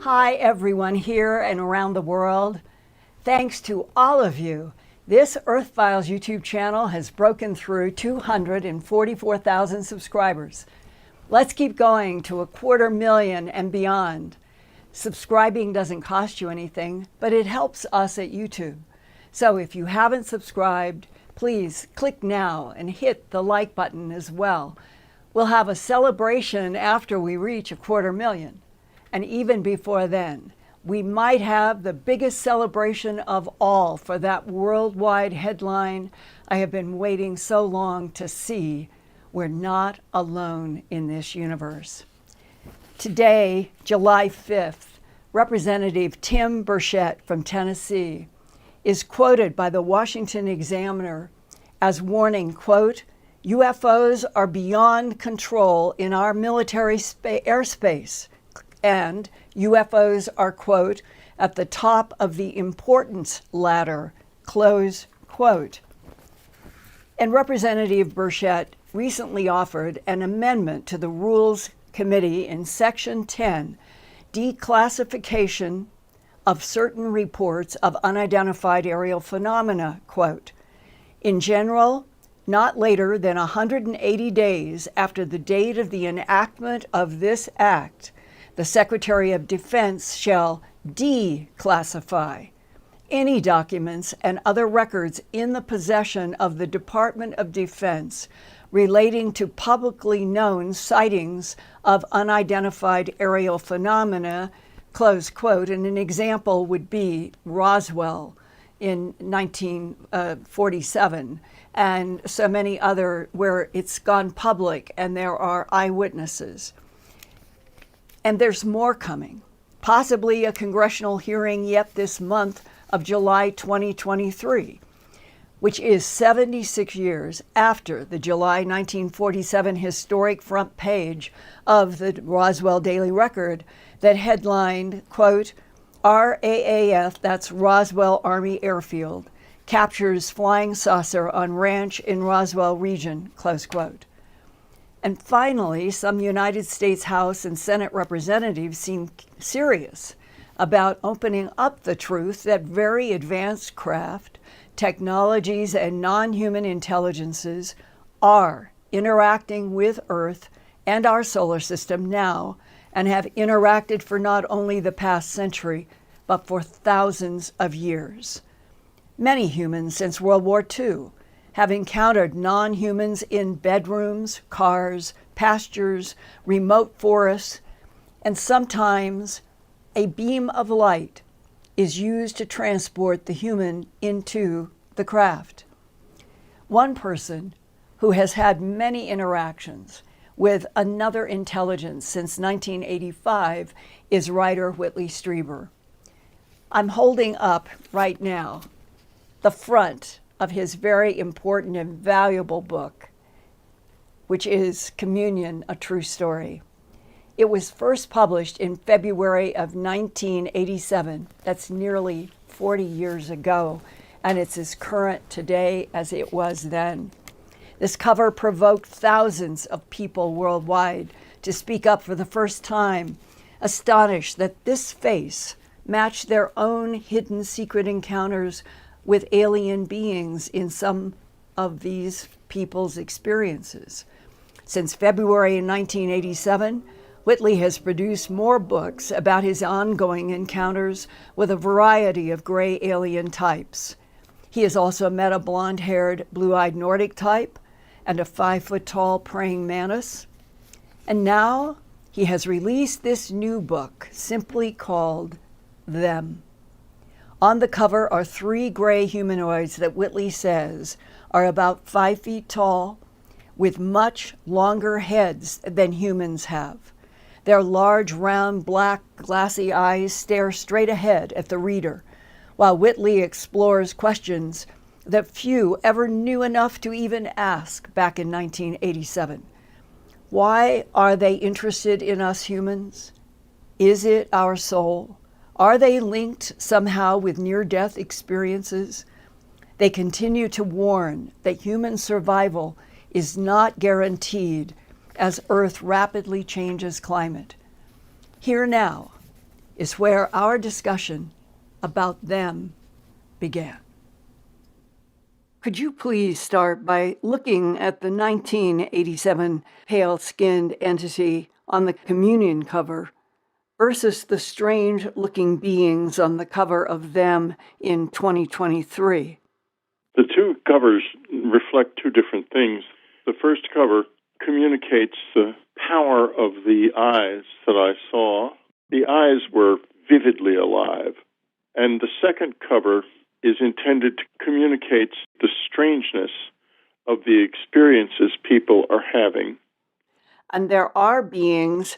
Hi, everyone here and around the world. Thanks to all of you, this Earthfiles YouTube channel has broken through 244,000 subscribers. Let's keep going to 250,000 and beyond. Subscribing doesn't cost you anything, but it helps us at YouTube. So if you haven't subscribed, please click now and hit the like button as well. We'll have a celebration after we reach 250,000. And even before then, we might have the biggest celebration of all for that worldwide headline I have been waiting so long to see. We're not alone in this universe. Today, July 5th, Representative Tim Burchett from Tennessee is quoted by the Washington Examiner as warning, quote, UFOs are beyond control in our military airspace. And UFOs are, quote, at the top of the importance ladder, close quote. And Representative Burchett recently offered an amendment to the Rules Committee in Section 10, declassification of certain reports of unidentified aerial phenomena, quote. In general, not later than 180 days after the date of the enactment of this act, the Secretary of Defense shall declassify any documents and other records in the possession of the Department of Defense relating to publicly known sightings of unidentified aerial phenomena, close quote. And an example would be Roswell in 1947 and so many other where it's gone public and there are eyewitnesses. And there's more coming, possibly a congressional hearing yet this month of July 2023, which is 76 years after the July 1947 historic front page of the Roswell Daily Record that headlined, quote, RAAF, that's Roswell Army Airfield, captures flying saucer on ranch in Roswell region, close quote. And finally, some United States House and Senate representatives seem serious about opening up the truth that very advanced craft, technologies, and non-human intelligences are interacting with Earth and our solar system now and have interacted for not only the past century, but for thousands of years. Many humans since World War II have encountered non-humans in bedrooms, cars, pastures, remote forests, and sometimes a beam of light is used to transport the human into the craft. One person who has had many interactions with another intelligence since 1985 is writer Whitley Strieber. I'm holding up right now the front of his very important and valuable book, which is Communion, A True Story. It was first published in February of 1987. That's nearly 40 years ago, and it's as current today as it was then. This cover provoked thousands of people worldwide to speak up for the first time, astonished that this face matched their own hidden secret encounters with alien beings in some of these people's experiences. Since February 1987, Whitley has produced more books about his ongoing encounters with a variety of gray alien types. He has also met a blonde-haired, blue-eyed Nordic type and a 5-foot-tall praying mantis. And now he has released this new book simply called Them. On the cover are 3 gray humanoids that Whitley says are about 5 feet tall with much longer heads than humans have. Their large, round, black, glassy eyes stare straight ahead at the reader, while Whitley explores questions that few ever knew enough to even ask back in 1987. Why are they interested in us humans? Is it our soul? Are they linked somehow with near-death experiences? They continue to warn that human survival is not guaranteed as Earth rapidly changes climate. Here now is where our discussion about them began. Could you please start by looking at the 1987 pale-skinned entity on the communion cover versus the strange-looking beings on the cover of them in 2023? The two covers reflect two different things. The first cover communicates the power of the eyes that I saw. The eyes were vividly alive. And the second cover is intended to communicate the strangeness of the experiences people are having. And there are beings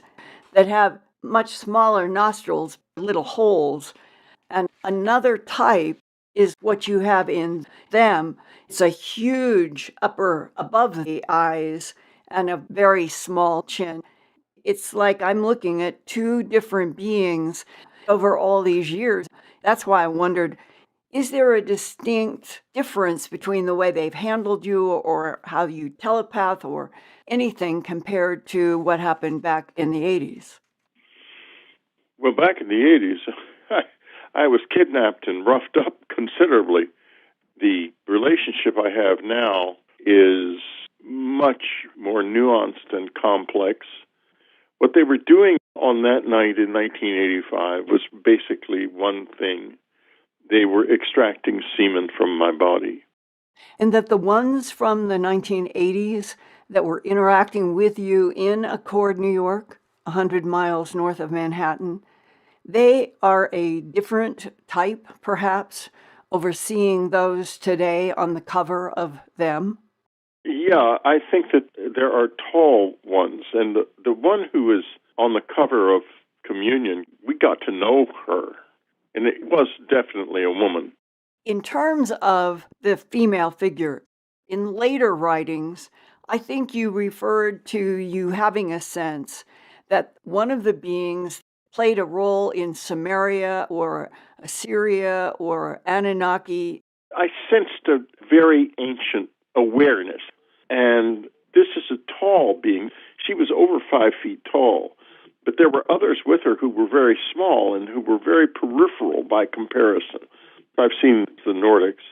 that have much smaller nostrils, little holes. And another type is what you have in them. It's a huge upper above the eyes and a very small chin. It's like I'm looking at two different beings over all these years. That's why I wondered, is there a distinct difference between the way they've handled you or how you telepath or anything compared to what happened back in the 80s? Well, back in the 80s, I was kidnapped and roughed up considerably. The relationship I have now is much more nuanced and complex. What they were doing on that night in 1985 was basically one thing. They were extracting semen from my body. And that the ones from the 1980s that were interacting with you in Accord, New York, 100 miles north of Manhattan, they are a different type, perhaps, overseeing those today on the cover of them? Yeah, I think that there are tall ones. And the one who is on the cover of Communion, we got to know her. And it was definitely a woman. In terms of the female figure, in later writings, I think you referred to you having a sense that one of the beings played a role in Samaria or Assyria or Anunnaki. I sensed a very ancient awareness. And this is a tall being. She was over 5 feet tall. But there were others with her who were very small and who were very peripheral by comparison. I've seen the Nordics.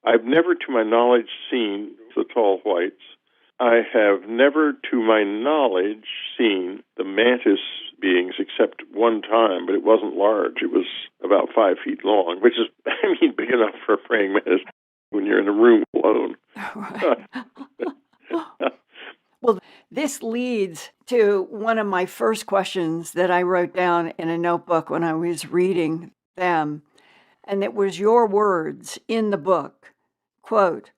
I've never, to my knowledge, seen the tall whites. I have never, to my knowledge, seen the mantis beings except one time, but it wasn't large. It was about 5 feet long, which is, big enough for a praying mantis when you're in a room alone. Well, this leads to one of my first questions that I wrote down in a notebook when I was reading them. And it was your words in the book, quote,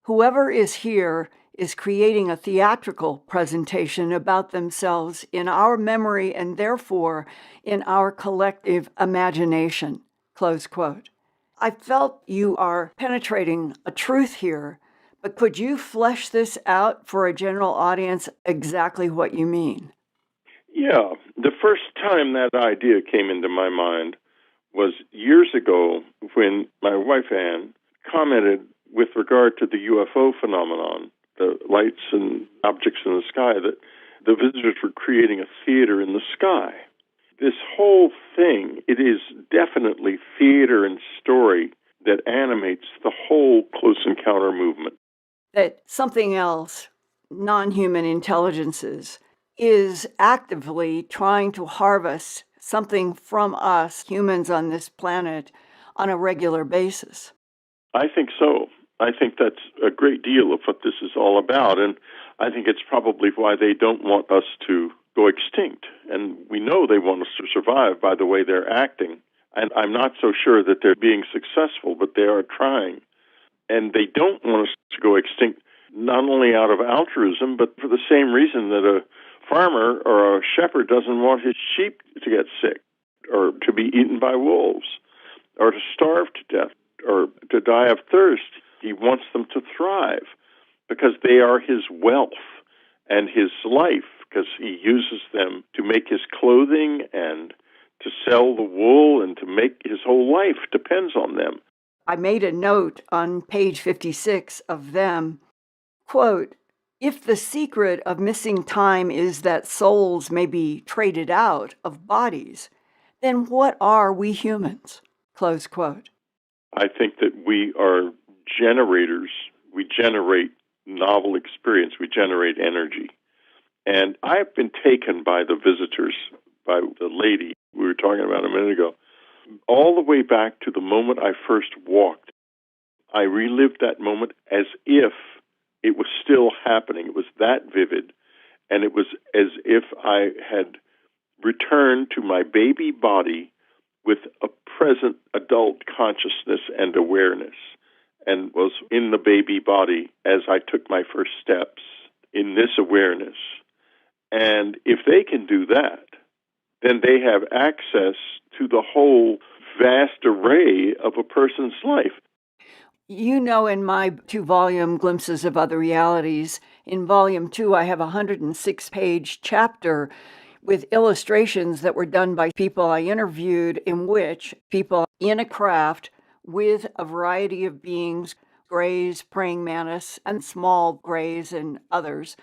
"Whoever is here is creating a theatrical presentation about themselves in our memory and therefore in our collective imagination," close quote. I felt you are penetrating a truth here, but could you flesh this out for a general audience exactly what you mean? Yeah, the first time that idea came into my mind was years ago when my wife Ann commented with regard to the UFO phenomenon, the lights and objects in the sky, that the visitors were creating a theater in the sky. This whole thing, it is definitely theater and story that animates the whole Close Encounter movement. That something else, non-human intelligences, is actively trying to harvest something from us, humans on this planet, on a regular basis. I think so. I think that's a great deal of what this is all about, and I think it's probably why they don't want us to go extinct. And we know they want us to survive by the way they're acting. And I'm not so sure that they're being successful, but they are trying. And they don't want us to go extinct not only out of altruism, but for the same reason that a farmer or a shepherd doesn't want his sheep to get sick or to be eaten by wolves or to starve to death or to die of thirst. He wants them to thrive because they are his wealth and his life, because he uses them to make his clothing and to sell the wool, and to make his whole life depends on them. I made a note on page 56 of them, quote, "If the secret of missing time is that souls may be traded out of bodies, then what are we humans? Close quote. I think that we are generators. We generate novel experience. We generate energy. And I've been taken by the visitors, by the lady we were talking about a minute ago, all the way back to the moment I first walked. I relived that moment as if it was still happening. It was that vivid. And it was as if I had returned to my baby body with a present adult consciousness and awareness, and was in the baby body as I took my first steps in this awareness. And if they can do that, then they have access to the whole vast array of a person's life. You know, in my 2-volume Glimpses of Other Realities, in volume 2, I have a 106-page chapter with illustrations that were done by people I interviewed, in which people in a craft with a variety of beings, grays, praying mantis, and small grays and others,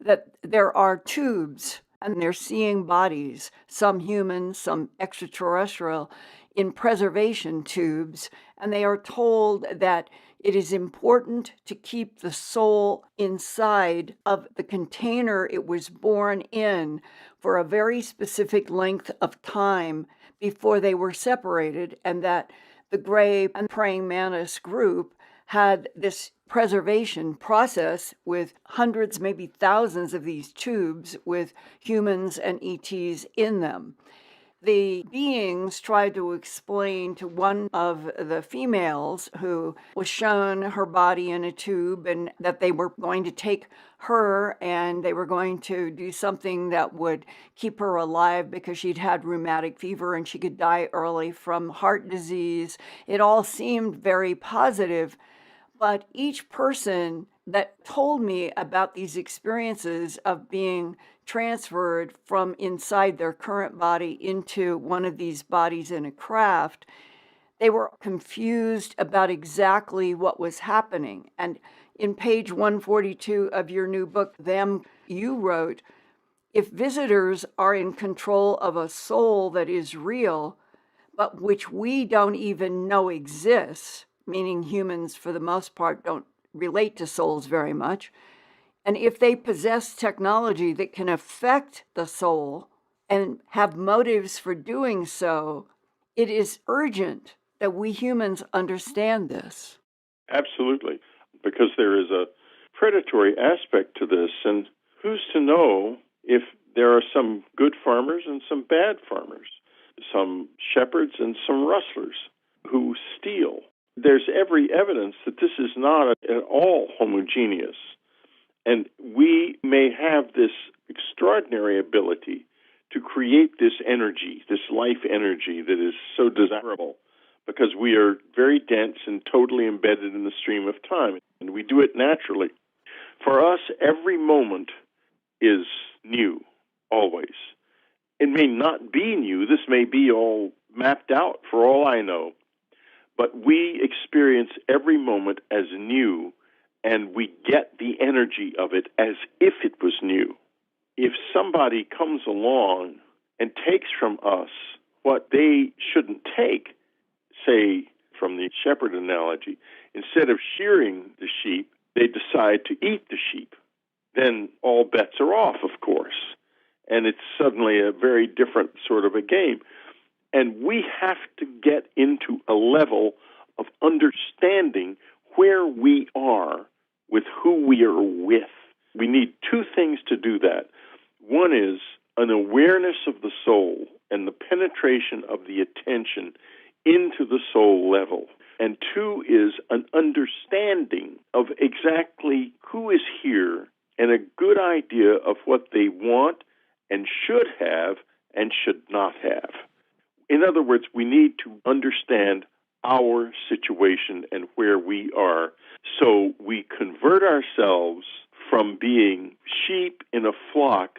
that there are tubes and they're seeing bodies, some human, some extraterrestrial, in preservation tubes, and they are told that it is important to keep the soul inside of the container it was born in for a very specific length of time before they were separated, and that the gray and praying mantis group had this preservation process with hundreds, maybe thousands of these tubes with humans and ETs in them. The beings tried to explain to one of the females who was shown her body in a tube, and that they were going to take her and they were going to do something that would keep her alive because she'd had rheumatic fever and she could die early from heart disease. It all seemed very positive. But each person that told me about these experiences of being transferred from inside their current body into one of these bodies in a craft, they were confused about exactly what was happening. And in page 142 of your new book, Them, you wrote, if visitors are in control of a soul that is real, but which we don't even know exists, meaning humans for the most part don't relate to souls very much, and if they possess technology that can affect the soul and have motives for doing so, it is urgent that we humans understand this. Absolutely, because there is a predatory aspect to this, and who's to know if there are some good farmers and some bad farmers, some shepherds and some rustlers who steal. There's every evidence that this is not at all homogeneous. And we may have this extraordinary ability to create this energy, this life energy that is so desirable, because we are very dense and totally embedded in the stream of time, and we do it naturally. For us, every moment is new, always. It may not be new. This may be all mapped out for all I know. But we experience every moment as new, and we get the energy of it as if it was new. If somebody comes along and takes from us what they shouldn't take, say, from the shepherd analogy, instead of shearing the sheep, they decide to eat the sheep, then all bets are off, of course. And it's suddenly a very different sort of a game. And we have to get into a level of understanding where we are with who we are with. We need two things to do that. One is an awareness of the soul and the penetration of the attention into the soul level. And two is an understanding of exactly who is here and a good idea of what they want and should have and should not have. In other words, we need to understand our situation and where we are, so we convert ourselves from being sheep in a flock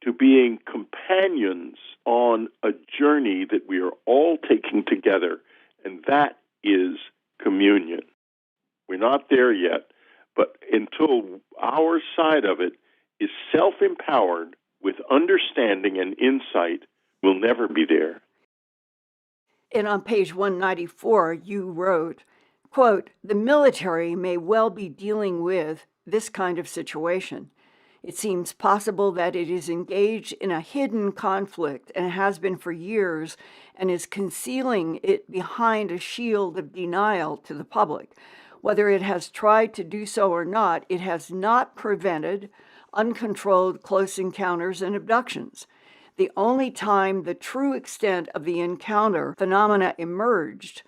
to being companions on a journey that we are all taking together, and that is communion. We're not there yet, but until our side of it is self-empowered with understanding and insight, we'll never be there. And on page 194, you wrote, quote, "The military may well be dealing with this kind of situation. It seems possible that it is engaged in a hidden conflict and has been for years and is concealing it behind a shield of denial to the public. Whether it has tried to do so or not, it has not prevented uncontrolled close encounters and abductions. The only time the true extent of the encounter phenomena emerged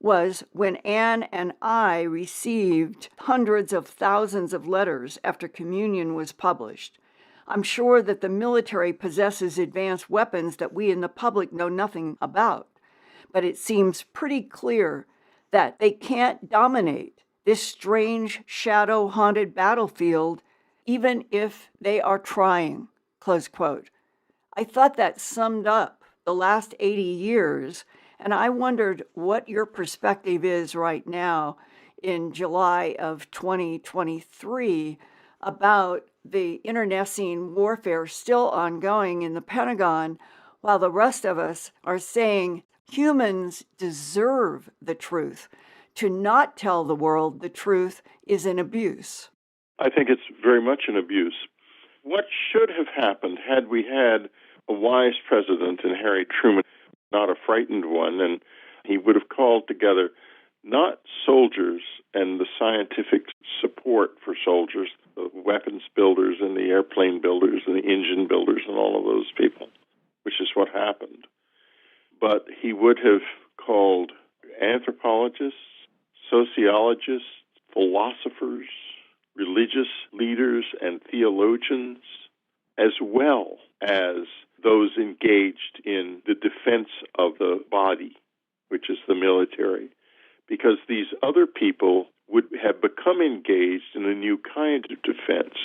was when Anne and I received hundreds of thousands of letters after Communion was published. I'm sure that the military possesses advanced weapons that we in the public know nothing about, but it seems pretty clear that they can't dominate this strange shadow-haunted battlefield even if they are trying," close quote. I thought that summed up the last 80 years, and I wondered what your perspective is right now in July of 2023 about the internecine warfare still ongoing in the Pentagon, while the rest of us are saying humans deserve the truth. To not tell the world the truth is an abuse. I think it's very much an abuse. What should have happened had we had a wise president in Harry Truman, not a frightened one, and he would have called together not soldiers and the scientific support for soldiers, the weapons builders and the airplane builders and the engine builders and all of those people, which is what happened. But he would have called anthropologists, sociologists, philosophers, religious leaders and theologians, as well as those engaged in the defense of the body, which is the military, because these other people would have become engaged in a new kind of defense,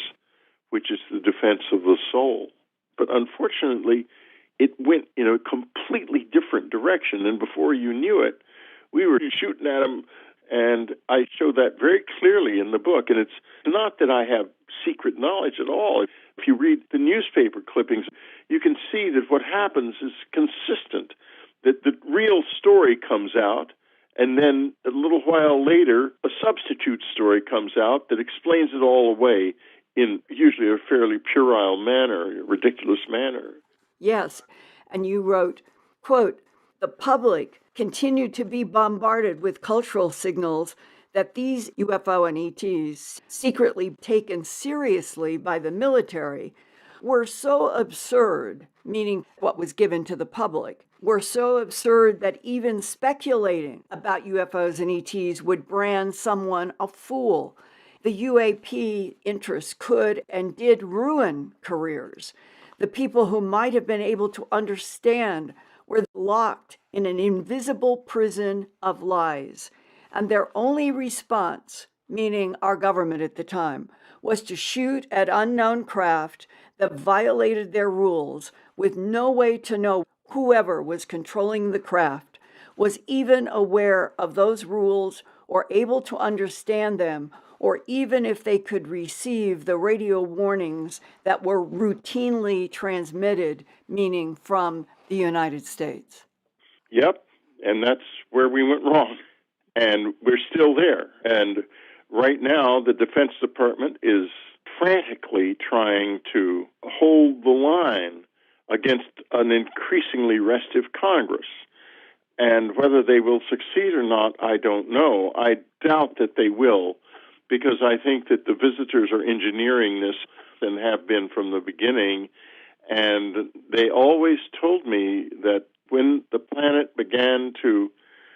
which is the defense of the soul. But unfortunately, it went in a completely different direction, and before you knew it, we were shooting at them. And I show that very clearly in the book. And it's not that I have secret knowledge at all. If you read the newspaper clippings, you can see that what happens is consistent, that the real story comes out, and then a little while later, a substitute story comes out that explains it all away in usually a fairly puerile manner, a ridiculous manner. Yes, and you wrote, quote, "The public continued to be bombarded with cultural signals that these UFO and ETs, secretly taken seriously by the military, were so absurd," meaning what was given to the public, "were so absurd that even speculating about UFOs and ETs would brand someone a fool. The UAP interests could and did ruin careers. The people who might have been able to understand were locked in an invisible prison of lies, and their only response, meaning our government at the time, was to shoot at unknown craft that violated their rules with no way to know whoever was controlling the craft was even aware of those rules or able to understand them, or even if they could receive the radio warnings that were routinely transmitted, meaning from the United States." Yep, and that's where we went wrong. And we're still there. And right now, the Defense Department is frantically trying to hold the line against an increasingly restive Congress. And whether they will succeed or not, I don't know. I doubt that they will, because I think that the visitors are engineering this and have been from the beginning. And they always told me that when the planet began to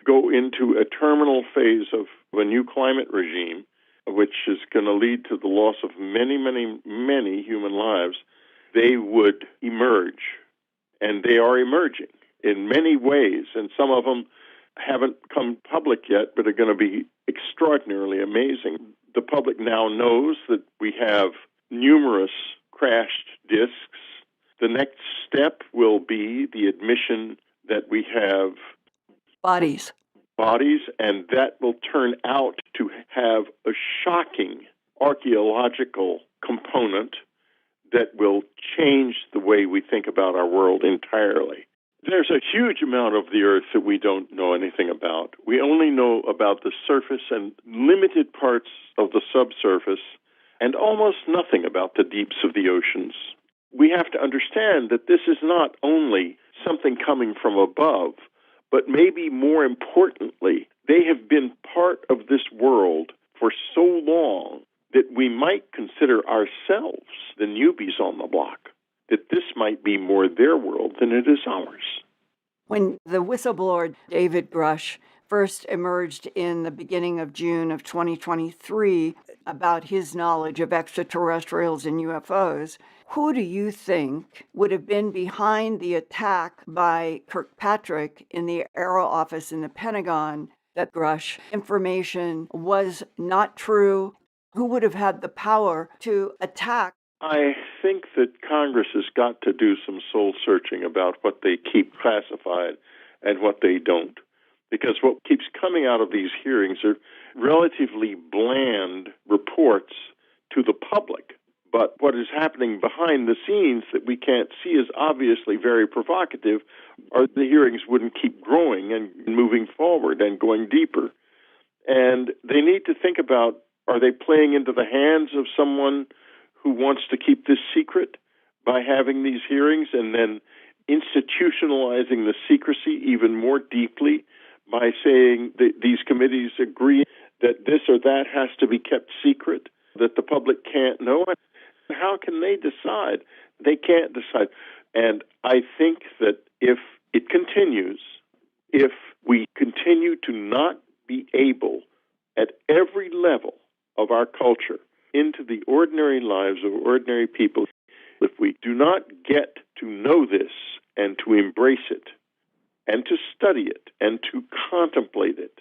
go into a terminal phase of a new climate regime, which is going to lead to the loss of many, many, many human lives, they would emerge. And they are emerging in many ways, and some of them haven't come public yet, but are going to be extraordinarily amazing. The public now knows that we have numerous crashed disks. The next step will be the admission that we have Bodies, and that will turn out to have a shocking archaeological component that will change the way we think about our world entirely. There's a huge amount of the Earth that we don't know anything about. We only know about the surface and limited parts of the subsurface, and almost nothing about the deeps of the oceans. We have to understand that this is not only something coming from above, but maybe more importantly, they have been part of this world for so long that we might consider ourselves the newbies on the block, that this might be more their world than it is ours. When the whistleblower David Grush first emerged in the beginning of June of 2023 about his knowledge of extraterrestrials and UFOs, who do you think would have been behind the attack by Kirkpatrick in the Aero office in the Pentagon that Grush information was not true? Who would have had the power to attack? I think that Congress has got to do some soul searching about what they keep classified and what they don't. Because what keeps coming out of these hearings are relatively bland reports to the public. But what is happening behind the scenes that we can't see is obviously very provocative, or the hearings wouldn't keep growing and moving forward and going deeper. And they need to think about, are they playing into the hands of someone who wants to keep this secret by having these hearings and then institutionalizing the secrecy even more deeply by saying that these committees agree that this or that has to be kept secret, that the public can't know? How can they decide? They can't decide. And I think that if it continues, if we continue to not be able at every level of our culture into the ordinary lives of ordinary people, if we do not get to know this and to embrace it and to study it and to contemplate it,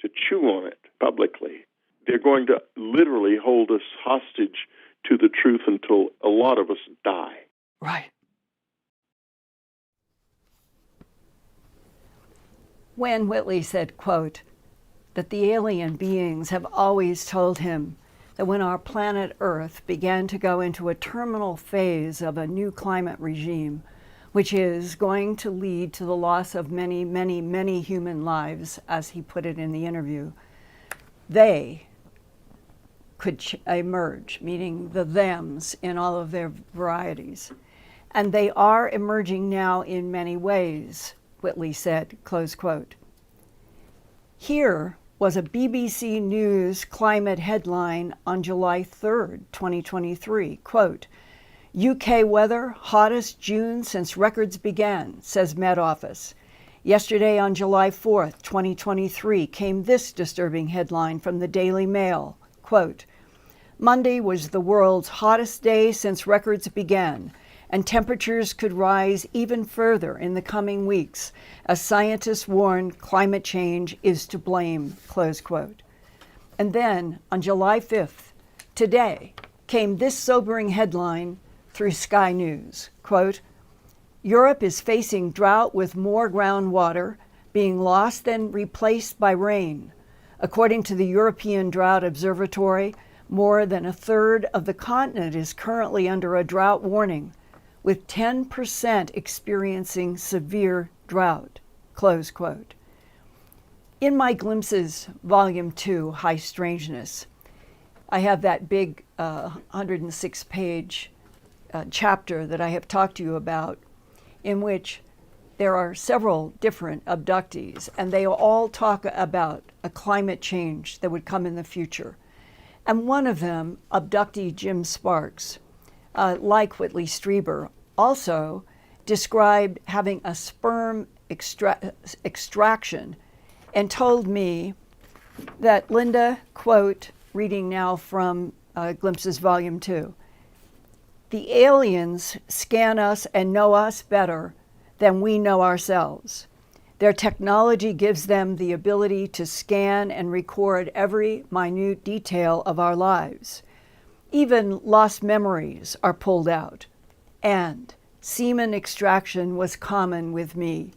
to chew on it publicly, they're going to literally hold us hostage to the truth until a lot of us die. Right. When Whitley said, quote, that the alien beings have always told him that when our planet Earth began to go into a terminal phase of a new climate regime, which is going to lead to the loss of many, many, many human lives, as he put it in the interview, they could emerge, meaning the thems in all of their varieties. And they are emerging now in many ways, Whitley said, close quote. Here was a BBC News climate headline on July 3rd, 2023, quote, UK weather, hottest June since records began, says Met Office. Yesterday on July 4th, 2023, came this disturbing headline from the Daily Mail, quote, Monday was the world's hottest day since records began, and temperatures could rise even further in the coming weeks, as scientists warn climate change is to blame, close quote. And then, on July 5th, today, came this sobering headline through Sky News, quote, Europe is facing drought with more groundwater being lost than replaced by rain. According to the European Drought Observatory, more than a third of the continent is currently under a drought warning, with 10% experiencing severe drought, close quote. In my Glimpses, Volume 2, High Strangeness, I have that big 106-page chapter that I have talked to you about, in which there are several different abductees, and they all talk about a climate change that would come in the future. And one of them, abductee Jim Sparks, like Whitley Strieber, also described having a sperm extraction and told me that, Linda, quote, reading now from Glimpses Volume 2, the aliens scan us and know us better than we know ourselves. Their technology gives them the ability to scan and record every minute detail of our lives. Even lost memories are pulled out. And semen extraction was common with me.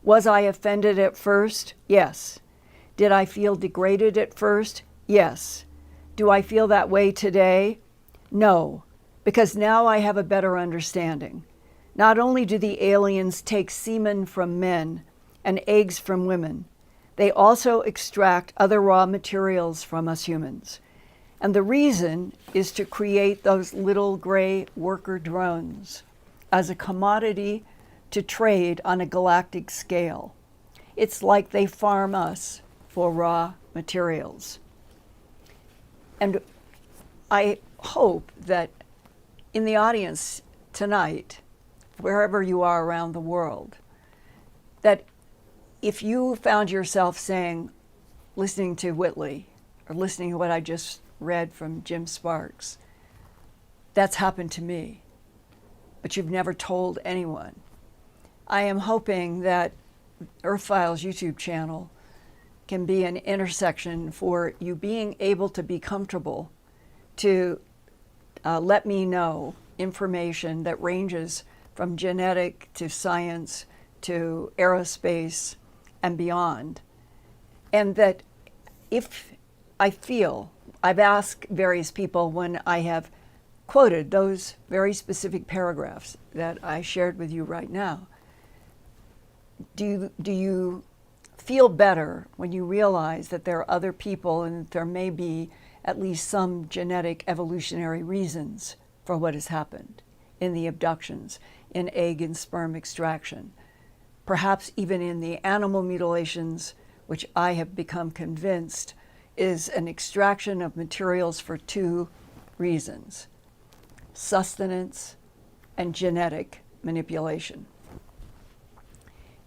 Was I offended at first? Yes. Did I feel degraded at first? Yes. Do I feel that way today? No, because now I have a better understanding. Not only do the aliens take semen from men and eggs from women, they also extract other raw materials from us humans. And the reason is to create those little gray worker drones as a commodity to trade on a galactic scale. It's like they farm us for raw materials. And I hope that in the audience tonight, wherever you are around the world, that if you found yourself saying, listening to Whitley, or listening to what I just read from Jim Sparks, that's happened to me, but you've never told anyone. I am hoping that Earthfiles YouTube channel can be an intersection for you being able to be comfortable to let me know information that ranges from genetic to science to aerospace and beyond. And that if I feel, I've asked various people when I have quoted those very specific paragraphs that I shared with you right now, do you feel better when you realize that there are other people and that there may be at least some genetic evolutionary reasons for what has happened in the abductions, in egg and sperm extraction, perhaps even in the animal mutilations, which I have become convinced is an extraction of materials for two reasons: sustenance and genetic manipulation.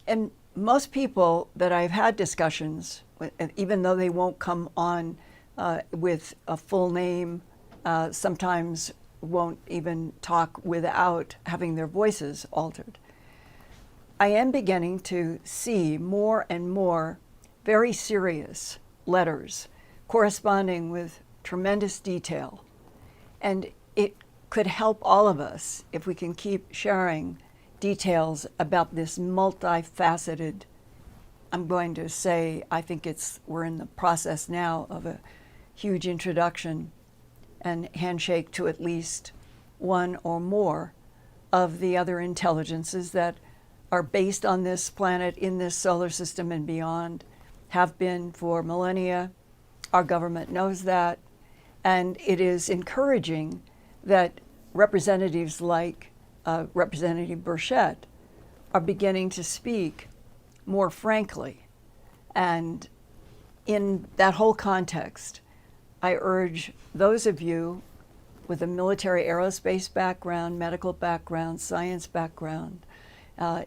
And most people that I've had discussions with, even though they won't come on with a full name, sometimes won't even talk without having their voices altered, I am beginning to see more and more very serious letters corresponding with tremendous detail. And it could help all of us if we can keep sharing details about this multifaceted, I'm going to say, I think we're in the process now of a huge introduction and handshake to at least one or more of the other intelligences that are based on this planet, in this solar system and beyond, have been for millennia. Our government knows that. And it is encouraging that representatives like Representative Burchett are beginning to speak more frankly. And in that whole context, I urge those of you with a military aerospace background, medical background, science background,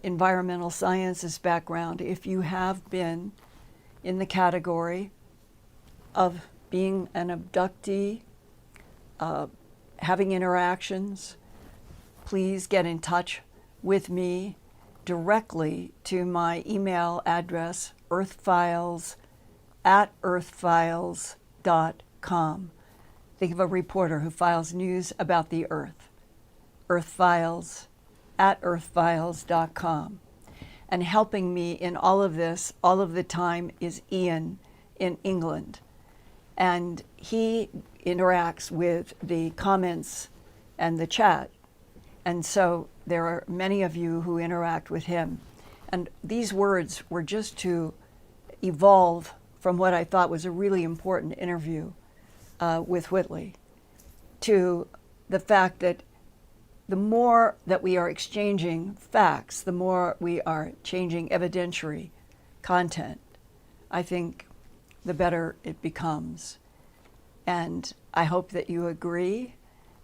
environmental sciences background, if you have been in the category of being an abductee, having interactions, please get in touch with me directly to my email address, earthfiles@earthfiles.com. Think of a reporter who files news about the Earth. Earthfiles@earthfiles.com. And helping me in all of this, all of the time, is Ian in England. And he interacts with the comments and the chat. And so there are many of you who interact with him. And these words were just to evolve from what I thought was a really important interview with Whitley, to the fact that the more that we are exchanging facts, the more we are changing evidentiary content, I think the better it becomes. And I hope that you agree.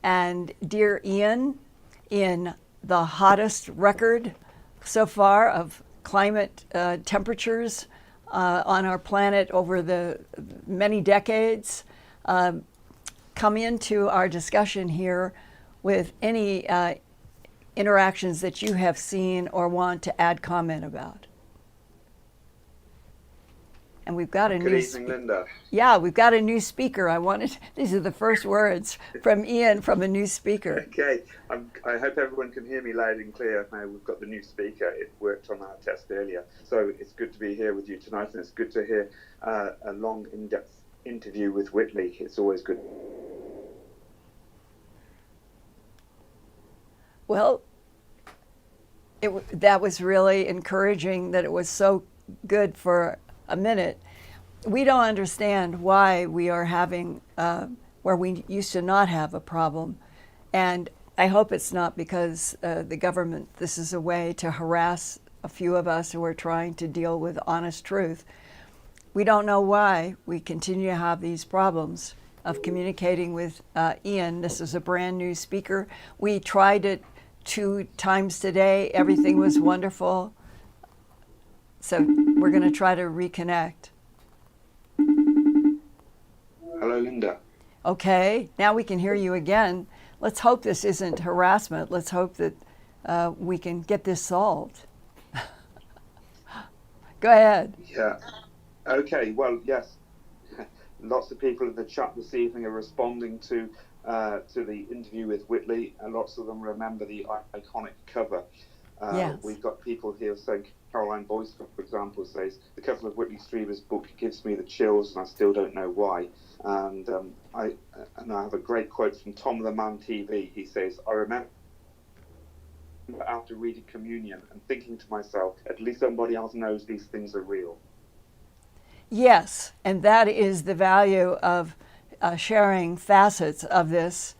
And dear Ian, in the hottest record so far of climate temperatures on our planet over the many decades, come into our discussion here with any interactions that you have seen or want to add comment about. And we've got a Good evening, Linda. Yeah, we've got a new speaker. These are the first words from Ian from a new speaker. Okay, I hope everyone can hear me loud and clear. Now we've got the new speaker. It worked on our test earlier. So it's good to be here with you tonight, and it's good to hear a long, in-depth interview with Whitley. It's always good. Well, That was really encouraging that it was so good for a minute. We don't understand why we are having, where we used to not have a problem. And I hope it's not because the government, this is a way to harass a few of us who are trying to deal with honest truth. We don't know why we continue to have these problems of communicating with Ian. This is a brand new speaker. We tried it 2 times today. Everything was wonderful. So we're going to try to reconnect. Hello, Linda. Okay, now we can hear you again. Let's hope this isn't harassment. Let's hope that we can get this solved. Go ahead. Yeah. Okay. Well, yes. Lots of people in the chat this evening are responding to the interview with Whitley, and lots of them remember the iconic cover. Yes. We've got people here saying, Caroline Boyce, for example, says, the cover of Whitley Strieber's book gives me the chills, and I still don't know why. And I have a great quote from Tom the Man TV. He says, I remember after reading Communion and thinking to myself, at least somebody else knows these things are real. Yes, and that is the value of sharing facets of this.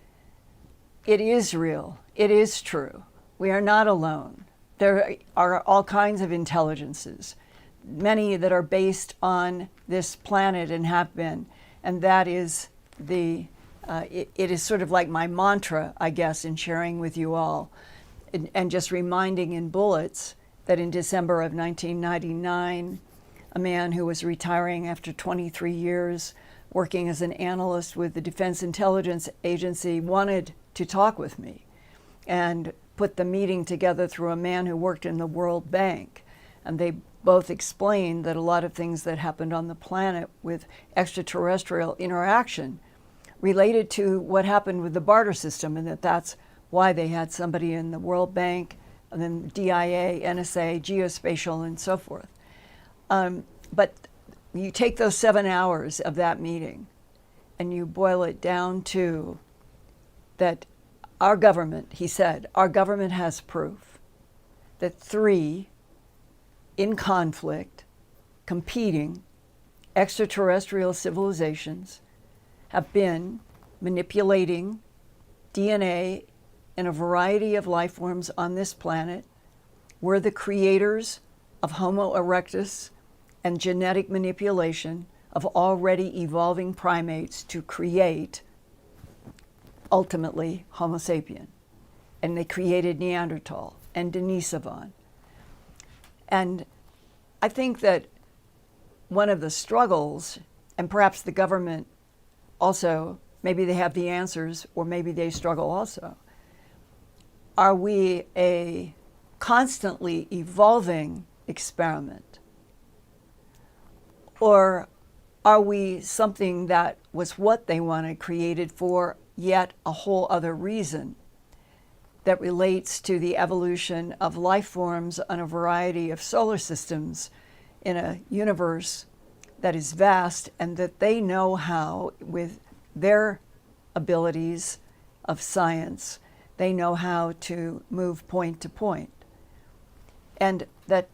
It is real. It is true. We are not alone. There are all kinds of intelligences, many that are based on this planet and have been. And that is it is sort of like my mantra, I guess, in sharing with you all. And just reminding in bullets that in December of 1999, a man who was retiring after 23 years working as an analyst with the Defense Intelligence Agency wanted to talk with me and put the meeting together through a man who worked in the World Bank. And they both explained that a lot of things that happened on the planet with extraterrestrial interaction related to what happened with the barter system, and that's why they had somebody in the World Bank, and then DIA, NSA, geospatial, and so forth. But you take those 7 hours of that meeting and you boil it down to that our government, he said, our government has proof that 3 in conflict, competing extraterrestrial civilizations have been manipulating DNA in a variety of life forms on this planet. We're the creators of Homo erectus and genetic manipulation of already evolving primates to create, ultimately, Homo sapien. And they created Neanderthal and Denisovan. And I think that one of the struggles, and perhaps the government also, maybe they have the answers, or maybe they struggle also, are we a constantly evolving experiment? Or are we something that was what they wanted created for yet a whole other reason that relates to the evolution of life forms on a variety of solar systems in a universe that is vast, and that they know how, with their abilities of science, they know how to move point to point. And that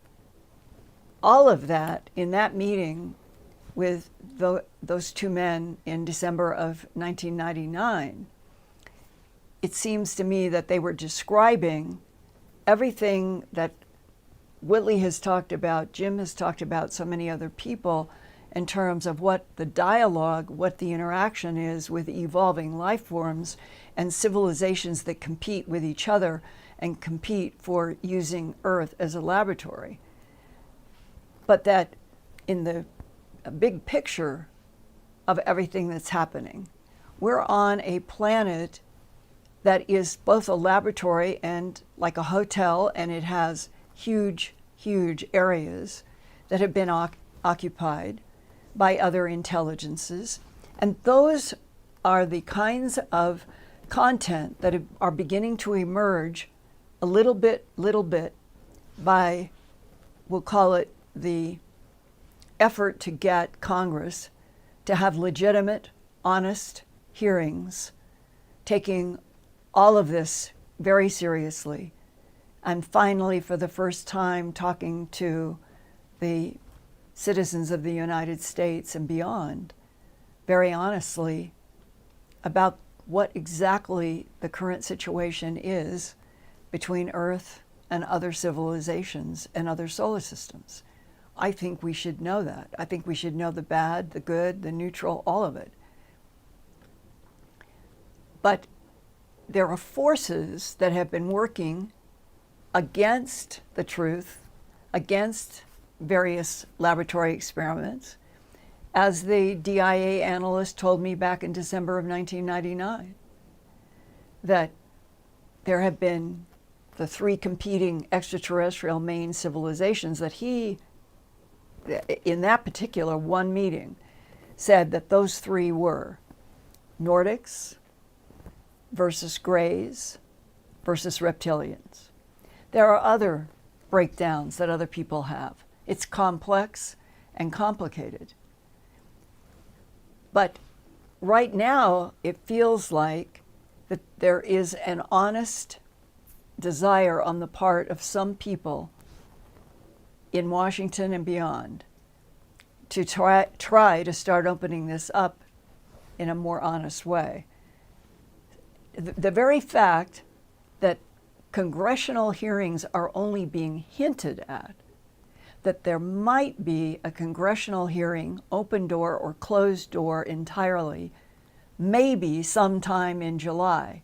all of that in that meeting with those 2 men in December of 1999, it seems to me that they were describing everything that Whitley has talked about, Jim has talked about, so many other people, in terms of what the dialogue, what the interaction is with evolving life forms and civilizations that compete with each other and compete for using Earth as a laboratory. But that in the big picture of everything that's happening, we're on a planet that is both a laboratory and like a hotel, and it has huge, huge areas that have been occupied by other intelligences. And those are the kinds of content that are beginning to emerge a little bit by, we'll call it the effort to get Congress to have legitimate, honest hearings, taking all of this very seriously, and finally, for the first time, talking to the citizens of the United States and beyond, very honestly, about what exactly the current situation is between Earth and other civilizations and other solar systems. I think we should know that. I think we should know the bad, the good, the neutral, all of it. But there are forces that have been working against the truth, against various laboratory experiments, as the DIA analyst told me back in December of 1999, that there have been the three competing extraterrestrial main civilizations that he, in that particular one meeting, said that those three were Nordics versus Greys versus reptilians. There are other breakdowns that other people have. It's complex and complicated. But right now, it feels like that there is an honest desire on the part of some people in Washington and beyond to try to start opening this up in a more honest way. The very fact that congressional hearings are only being hinted at, that there might be a congressional hearing, open door or closed door entirely, maybe sometime in July.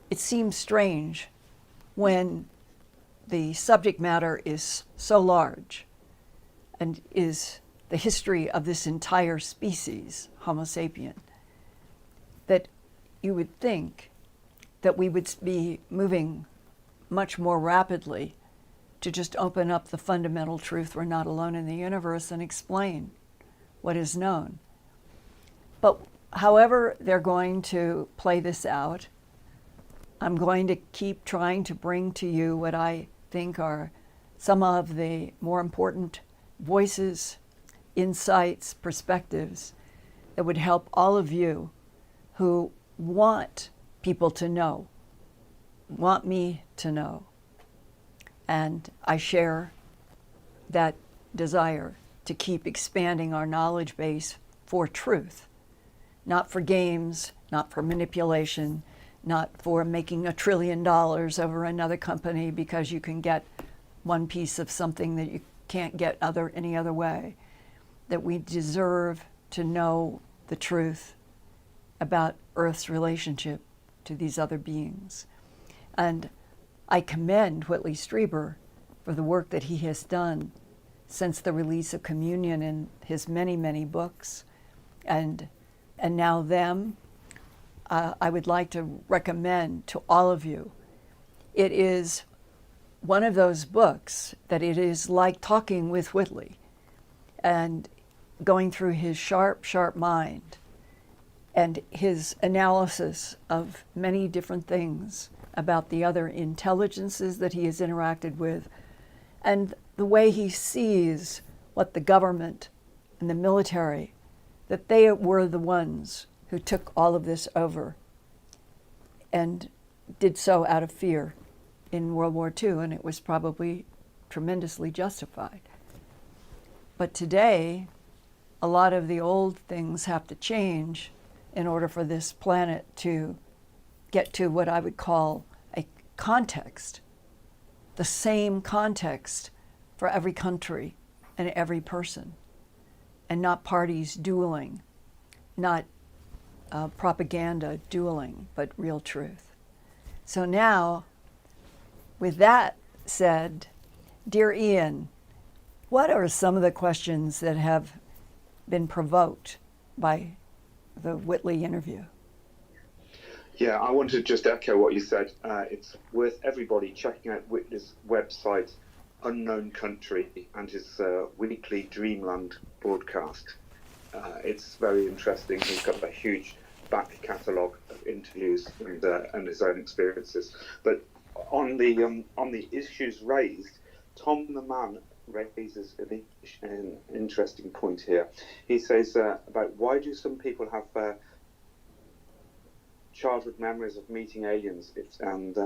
It seems strange when the subject matter is so large and is the history of this entire species, Homo sapien, that you would think that we would be moving much more rapidly to just open up the fundamental truth, we're not alone in the universe, and explain what is known. But however they're going to play this out, I'm going to keep trying to bring to you what I think are some of the more important voices, insights, perspectives that would help all of you who want people to know, want me to know. And I share that desire to keep expanding our knowledge base for truth, not for games, not for manipulation, not for making $1 trillion over another company because you can get one piece of something that you can't get any other way. That we deserve to know the truth about Earth's relationship to these other beings. And I commend Whitley Strieber for the work that he has done since the release of Communion in his many, many books. And now them, I would like to recommend to all of you. It is one of those books that it is like talking with Whitley and going through his sharp, sharp mind and his analysis of many different things about the other intelligences that he has interacted with, and the way he sees what the government and the military, that they were the ones who took all of this over and did so out of fear in World War II, and it was probably tremendously justified. But today, a lot of the old things have to change in order for this planet to get to what I would call a context, the same context for every country and every person, and not parties dueling, not propaganda dueling, but real truth. So now, with that said, dear Ian, what are some of the questions that have been provoked by the Whitley interview? Yeah, I want to just echo what you said. It's worth everybody checking out Whitley's website, Unknown Country, and his weekly Dreamland broadcast. It's very interesting. He's got a huge back catalogue of interviews and his own experiences. But on the issues raised, Tom the Man raises an interesting point here. He says about why do some people have childhood memories of meeting aliens and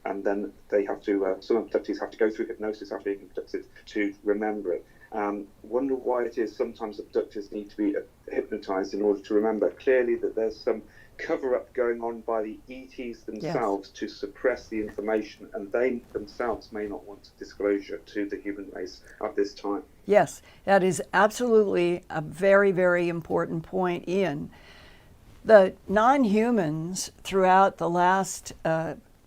and then they have to, some abductees have to go through hypnosis after being abducted to remember it. Wonder why it is sometimes abductors need to be hypnotized in order to remember. Clearly that there's some cover-up going on by the ETs themselves to suppress the information, and they themselves may not want disclosure to the human race at this time. Yes, that is absolutely a very, very important point, Ian. The non-humans throughout the last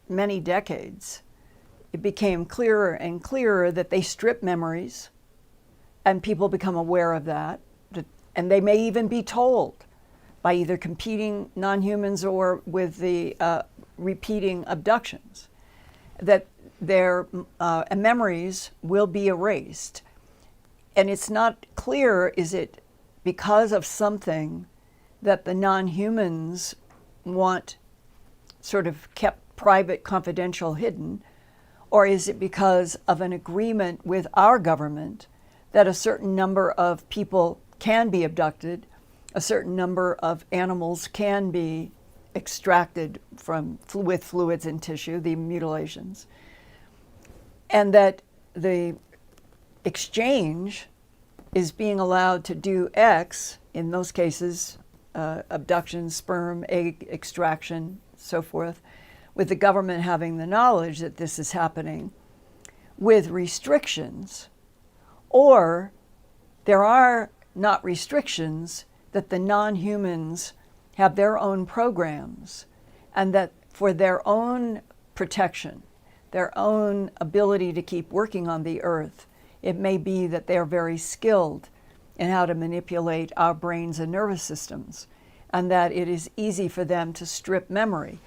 many decades, it became clearer and clearer that they strip memories, and people become aware of that, and they may even be told by either competing non-humans or with the repeating abductions that their memories will be erased. And it's not clear, is it because of something that the non-humans want sort of kept private, confidential, hidden, or is it because of an agreement with our government that a certain number of people can be abducted, a certain number of animals can be extracted from with fluids and tissue, the mutilations, and that the exchange is being allowed to do X, in those cases, abduction, sperm, egg extraction, so forth, with the government having the knowledge that this is happening with restrictions, or there are not restrictions, that the non-humans have their own programs, and that for their own protection, their own ability to keep working on the earth, it may be that they're very skilled in how to manipulate our brains and nervous systems, and that it is easy for them to strip memory.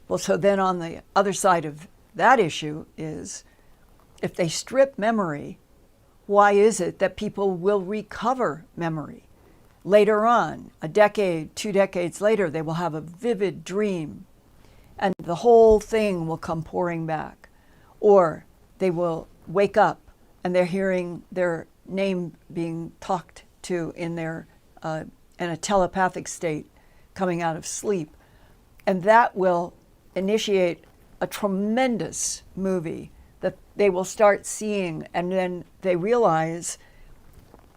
Well, so then on the other side of that issue is, if they strip memory, why is it that people will recover memory? Later on, a decade, 2 decades later, they will have a vivid dream, and the whole thing will come pouring back. Or they will wake up and they're hearing their name being talked to in a telepathic state coming out of sleep. And that will initiate a tremendous movie that they will start seeing, and then they realize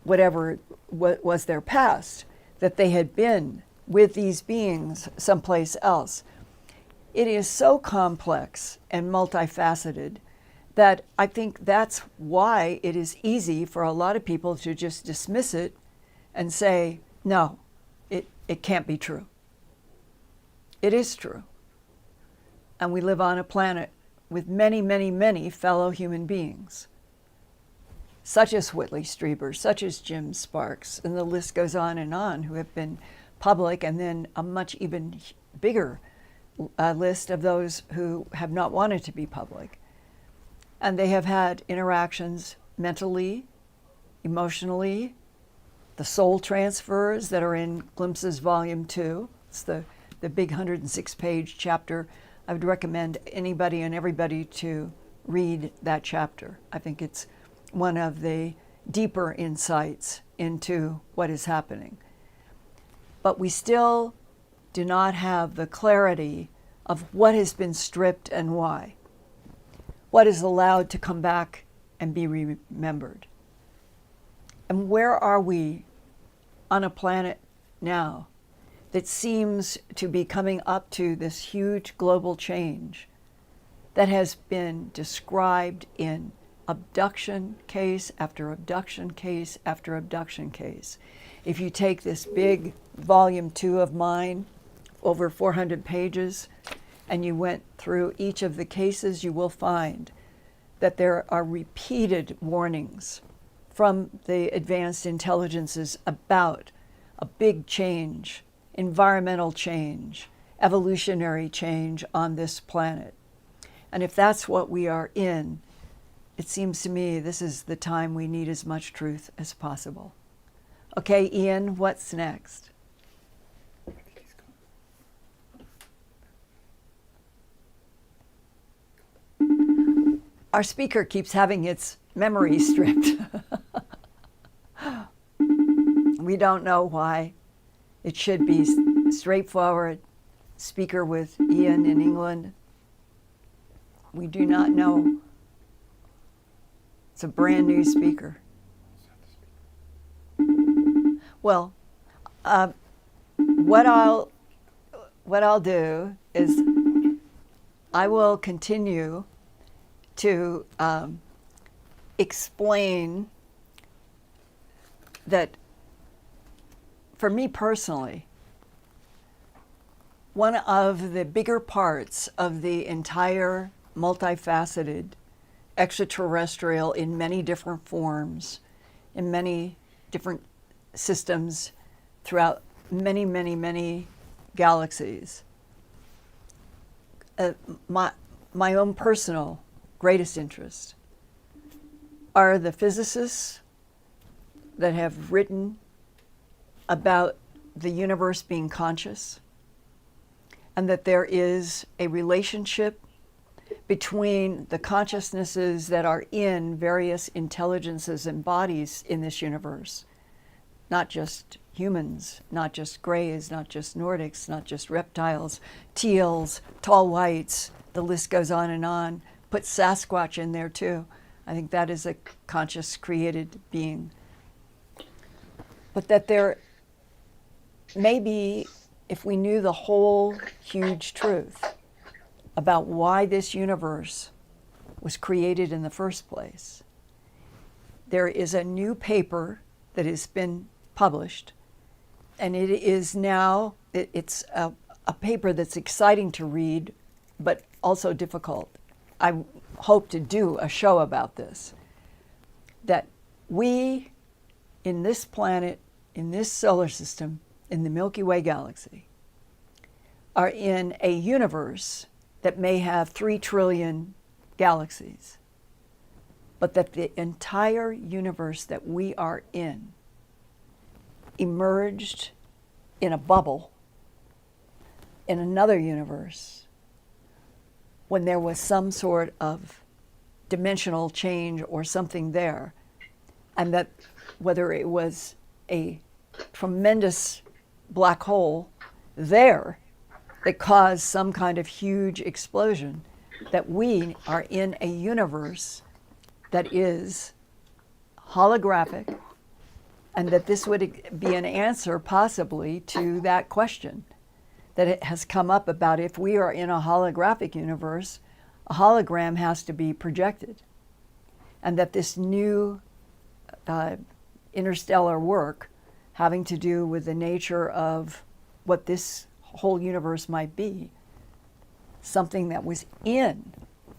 whatever was their past, that they had been with these beings someplace else. It is so complex and multifaceted that I think that's why it is easy for a lot of people to just dismiss it and say, no, it can't be true. It is true. And we live on a planet with many, many, many fellow human beings, such as Whitley Strieber, such as Jim Sparks, and the list goes on, who have been public, and then a much even bigger list of those who have not wanted to be public. And they have had interactions mentally, emotionally, the soul transfers that are in Glimpses Volume 2. It's the big 106-page chapter. I would recommend anybody and everybody to read that chapter. I think it's one of the deeper insights into what is happening. But we still do not have the clarity of what has been stripped and why. What is allowed to come back and be remembered. And where are we on a planet now that seems to be coming up to this huge global change that has been described in abduction case after abduction case after abduction case. If you take this big volume 2 of mine, over 400 pages, and you went through each of the cases, you will find that there are repeated warnings from the advanced intelligences about a big change, environmental change, evolutionary change on this planet. And if that's what we are in, it seems to me this is the time we need as much truth as possible. Okay, Ian, what's next? Our speaker keeps having its memory stripped. We don't know why. It should be straightforward. Speaker with Ian in England. We do not know. It's a brand new speaker. Well, what I'll do is I will continue to explain that for me personally, one of the bigger parts of the entire multifaceted extraterrestrial in many different forms, in many different systems throughout many, many, many galaxies. My own personal greatest interest are the physicists that have written about the universe being conscious, and that there is a relationship between the consciousnesses that are in various intelligences and bodies in this universe, not just humans, not just greys, not just Nordics, not just reptiles, teals, tall whites, the list goes on and on. Put Sasquatch in there too. I think that is a conscious created being. But that there maybe, if we knew the whole huge truth about why this universe was created in the first place, there is a new paper that has been published, and it is now, it's a paper that's exciting to read, but also difficult. I hope to do a show about this, that we, in this planet, in this solar system, in the Milky Way galaxy, are in a universe that may have 3 trillion galaxies, but that the entire universe that we are in emerged in a bubble in another universe when there was some sort of dimensional change or something there, and that whether it was a tremendous black hole there that caused some kind of huge explosion, that we are in a universe that is holographic, and that this would be an answer possibly to that question that it has come up about if we are in a holographic universe, a hologram has to be projected, and that this new interstellar work having to do with the nature of what this whole universe might be, something that was in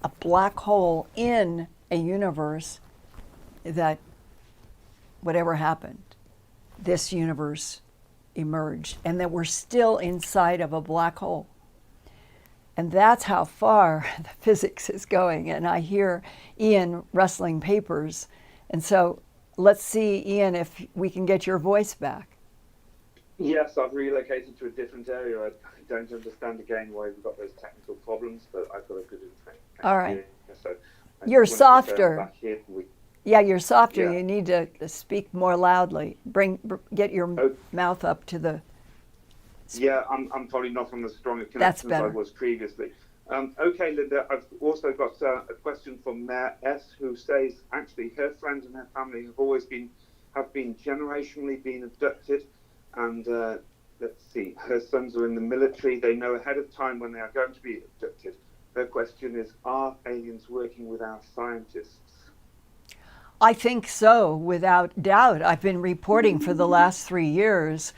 a black hole in a universe, that whatever happened, this universe emerged, and that we're still inside of a black hole. And that's how far the physics is going. And I hear Ian rustling papers. And so let's see, Ian, if we can get your voice back. Yes, I've relocated to a different area. I don't understand again why we've got those technical problems, but I've got a good information. All right. So you're softer. Back here. Yeah, you're softer. Yeah. You need to speak more loudly. Get your mouth up to the... Yeah, I'm probably not on the stronger That's connection as I better. was previously. Okay, Linda, I've also got a question from Mayor S, who says actually her friends and her family have been generationally been abducted, and let's see, her sons are in the military. They know ahead of time when they are going to be abducted. Her question is, are aliens working with our scientists? I think so, without doubt. I've been reporting for the last 3 years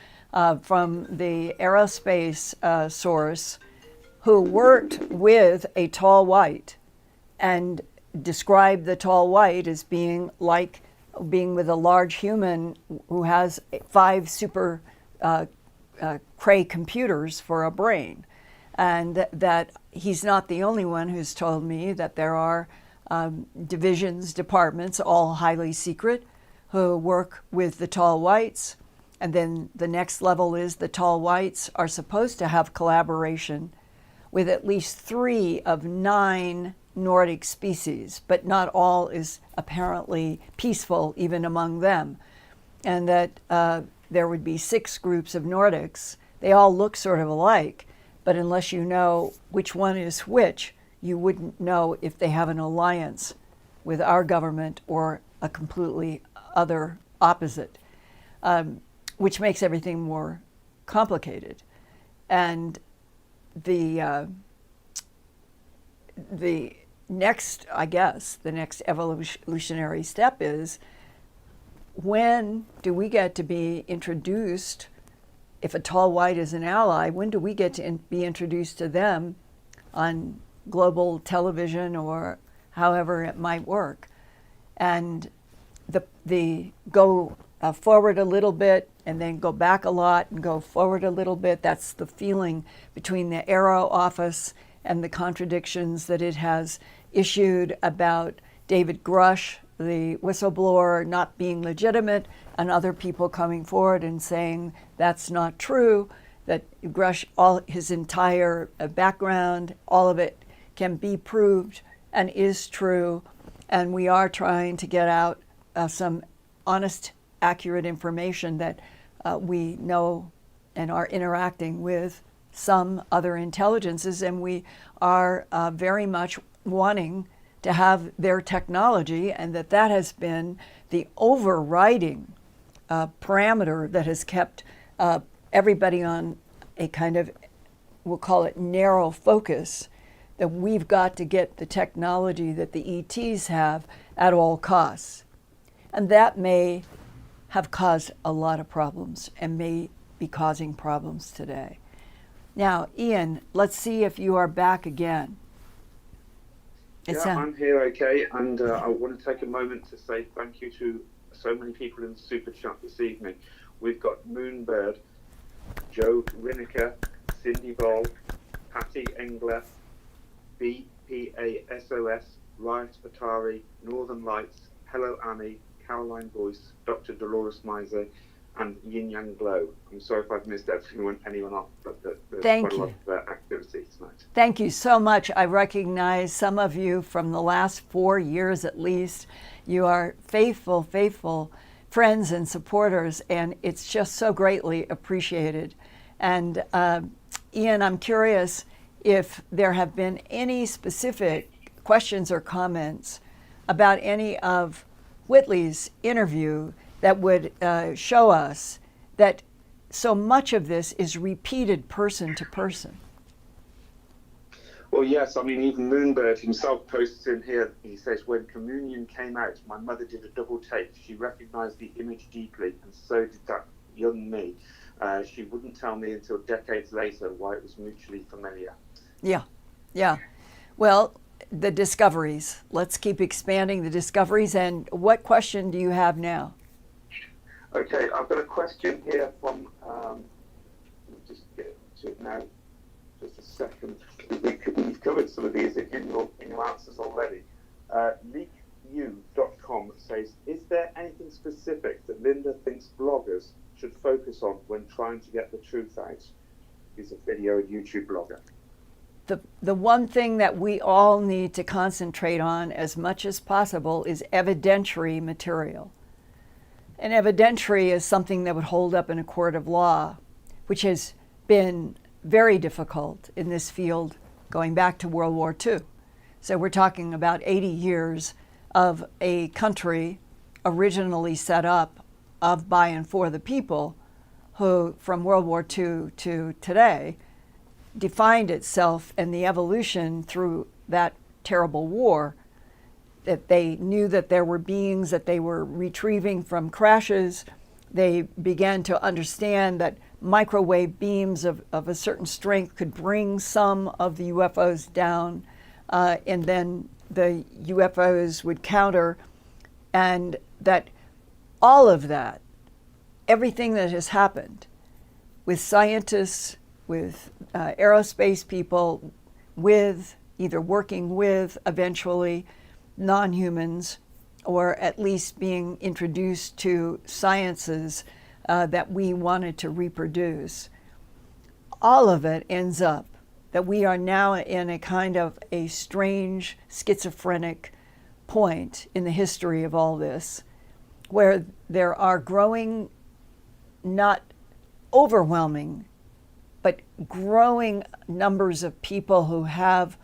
from the aerospace source who worked with a tall white and described the tall white as being like being with a large human who has 5 super Cray computers for a brain. And that he's not the only one who's told me that there are divisions, departments, all highly secret, who work with the tall whites. And then the next level is the tall whites are supposed to have collaboration with at least 3 of 9 Nordic species, but not all is apparently peaceful even among them. And that there would be 6 groups of Nordics. They all look sort of alike, but unless you know which one is which, you wouldn't know if they have an alliance with our government or a completely other opposite, which makes everything more complicated. And the next, I guess, the next evolutionary step is, when do we get to be introduced, if a tall white is an ally, when do we get to be introduced to them on global television or however it might work? And the go forward a little bit and then go back a lot and go forward a little bit, that's the feeling between the Arrow office and the contradictions that it has issued about David Grush, the whistleblower, not being legitimate, and other people coming forward and saying that's not true, that Grush, all his entire background, all of it can be proved and is true. And we are trying to get out some honest, accurate information that we know and are interacting with some other intelligences, and we are very much wanting to have their technology, and that has been the overriding parameter that has kept everybody on a kind of, we'll call it narrow focus, that we've got to get the technology that the ETs have at all costs. And that may have caused a lot of problems and may be causing problems today. Now, Ian, let's see if you are back again. I'm here, okay, and I want to take a moment to say thank you to so many people in the super chat this evening. We've got Moonbird, Joe Riniker, Cindy Ball, Patty Engler, BPASOS, Riot Atari, Northern Lights, Hello Annie, Caroline Boyce, Dr. Dolores Miser, and Yin Yang Glow. I'm sorry if I've missed anyone off, but there's quite a lot of activity tonight. Thank you so much. I recognize some of you from the last 4 years at least. You are faithful friends and supporters, and it's just so greatly appreciated. And Ian, I'm curious if there have been any specific questions or comments about any of Whitley's interview that would show us that so much of this is repeated person to person. Well, yes, I mean, even Moonbird himself posts in here, he says, when Communion came out, my mother did a double take. She recognized the image deeply, and so did that young me. She wouldn't tell me until decades later why it was mutually familiar. Yeah. Well, the discoveries. Let's keep expanding the discoveries. And what question do you have now? Okay, I've got a question here from, let me just get to it now, just a second. We've covered some of these in your answers already. Leaku.com says, is there anything specific that Linda thinks bloggers should focus on when trying to get the truth out? He's a video and YouTube blogger. The one thing that we all need to concentrate on as much as possible is evidentiary material. And evidentiary is something that would hold up in a court of law, which has been very difficult in this field going back to World War II. So we're talking about 80 years of a country originally set up of, by, and for the people, who from World War II to today defined itself and the evolution through that terrible war, that they knew that there were beings that they were retrieving from crashes. They began to understand that microwave beams of a certain strength could bring some of the UFOs down, and then the UFOs would counter, and that all of that, everything that has happened with scientists, with aerospace people, with either working with eventually non-humans, or at least being introduced to sciences that we wanted to reproduce, all of it ends up that we are now in a kind of a strange schizophrenic point in the history of all this, where there are growing, not overwhelming, but growing numbers of people who have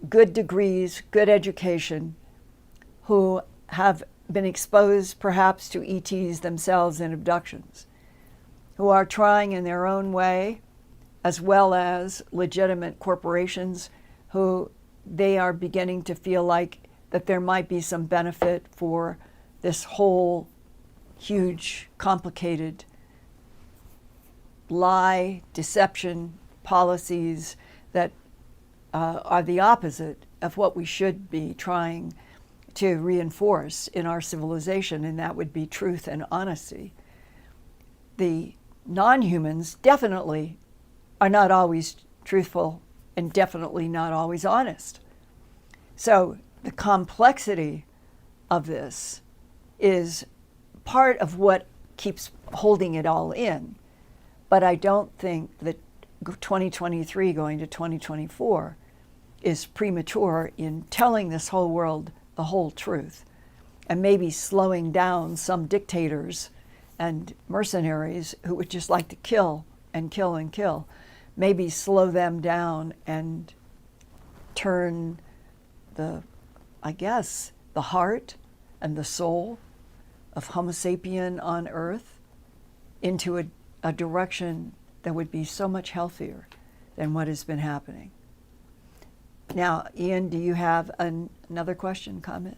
good degrees, good education, who have been exposed perhaps to ETs themselves in abductions, who are trying in their own way, as well as legitimate corporations who they are beginning to feel like that there might be some benefit for this whole huge, complicated lie, deception policies that are the opposite of what we should be trying to reinforce in our civilization, and that would be truth and honesty. The non-humans definitely are not always truthful and definitely not always honest. So the complexity of this is part of what keeps holding it all in. But I don't think that 2023 going to 2024 is premature in telling this whole world the whole truth, and maybe slowing down some dictators and mercenaries who would just like to kill and kill and kill. Maybe slow them down and turn the heart and the soul of Homo sapien on Earth into a direction that would be so much healthier than what has been happening. Now, Ian, do you have another question, comment?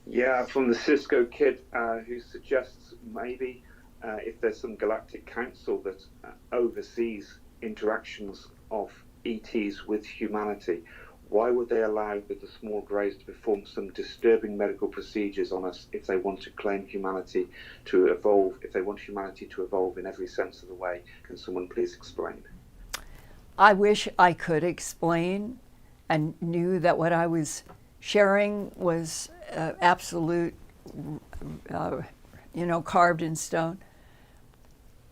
Yeah, from the Cisco kid who suggests maybe if there's some galactic council that oversees interactions of ETs with humanity, why would they allow the small greys to perform some disturbing medical procedures on us if they want to claim humanity to evolve, if they want humanity to evolve in every sense of the way? Can someone please explain? I wish I could explain and knew that what I was sharing was absolute, carved in stone.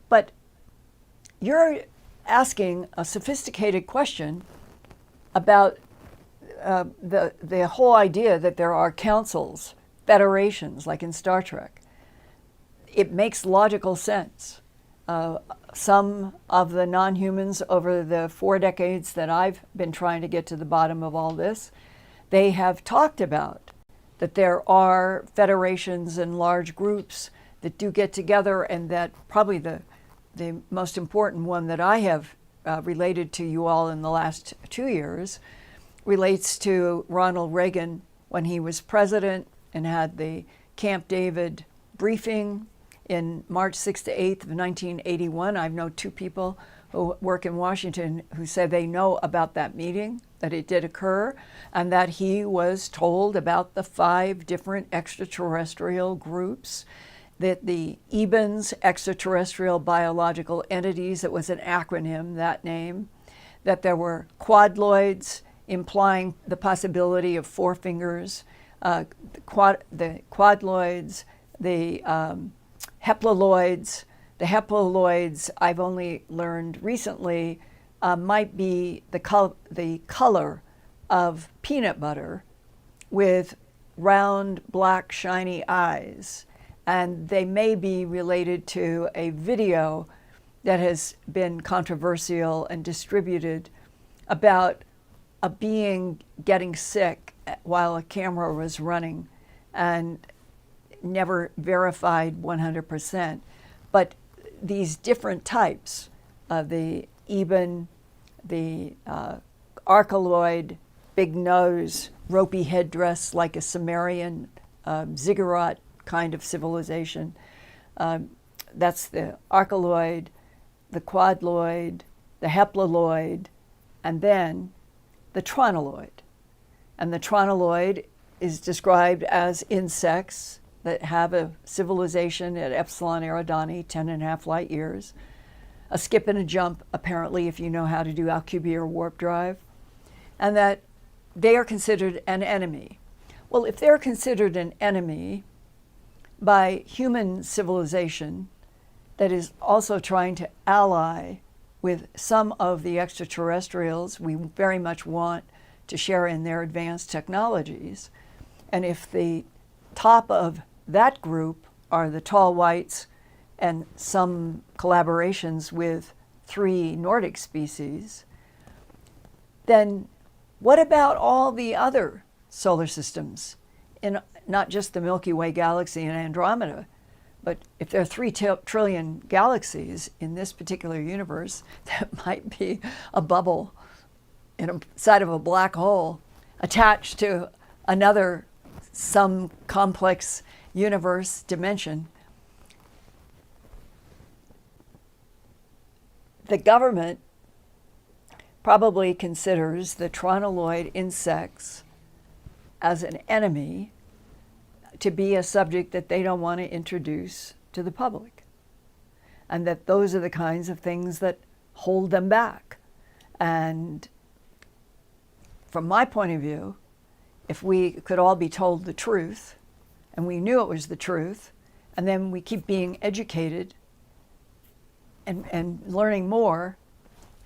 But you're asking a sophisticated question about the whole idea that there are councils, federations, like in Star Trek. It makes logical sense. Some of the non-humans over the 4 decades that I've been trying to get to the bottom of all this, they have talked about that there are federations and large groups that do get together, and that probably the most important one that I have related to you all in the last 2 years relates to Ronald Reagan when he was president and had the Camp David briefing in March 6th to 8th of 1981. I've known 2 people who work in Washington who said they know about that meeting, that it did occur, and that he was told about the 5 different extraterrestrial groups, that the EBINs, extraterrestrial biological entities, it was an acronym, that name, that there were quadloids, implying the possibility of 4 fingers, the quadloids, the heplaloids. The heplaloids, I've only learned recently, might be the color of peanut butter with round, black, shiny eyes. And they may be related to a video that has been controversial and distributed about a being getting sick while a camera was running, and never verified 100%. But these different types of the EBIN, the archaloid, big nose, ropey headdress like a Sumerian ziggurat kind of civilization. That's the archaloid, the quadloid, the heplaloid, and then the tronoloid. And the tronoloid is described as insects that have a civilization at Epsilon Eridani, 10.5 light years, a skip and a jump, apparently, if you know how to do Alcubierre warp drive, and that they are considered an enemy. Well, if they're considered an enemy by human civilization that is also trying to ally with some of the extraterrestrials we very much want to share in their advanced technologies, and if the top of that group are the tall whites and some collaborations with 3 Nordic species, then What about all the other solar systems, in not just the Milky Way galaxy and Andromeda, but if there are 3 trillion galaxies in this particular universe, that might be a bubble inside of a black hole attached to another, some complex universe dimension. The government probably considers the tronoloid insects as an enemy, to be a subject that they don't want to introduce to the public. And that those are the kinds of things that hold them back. And from my point of view, if we could all be told the truth, and we knew it was the truth, and then we keep being educated and learning more,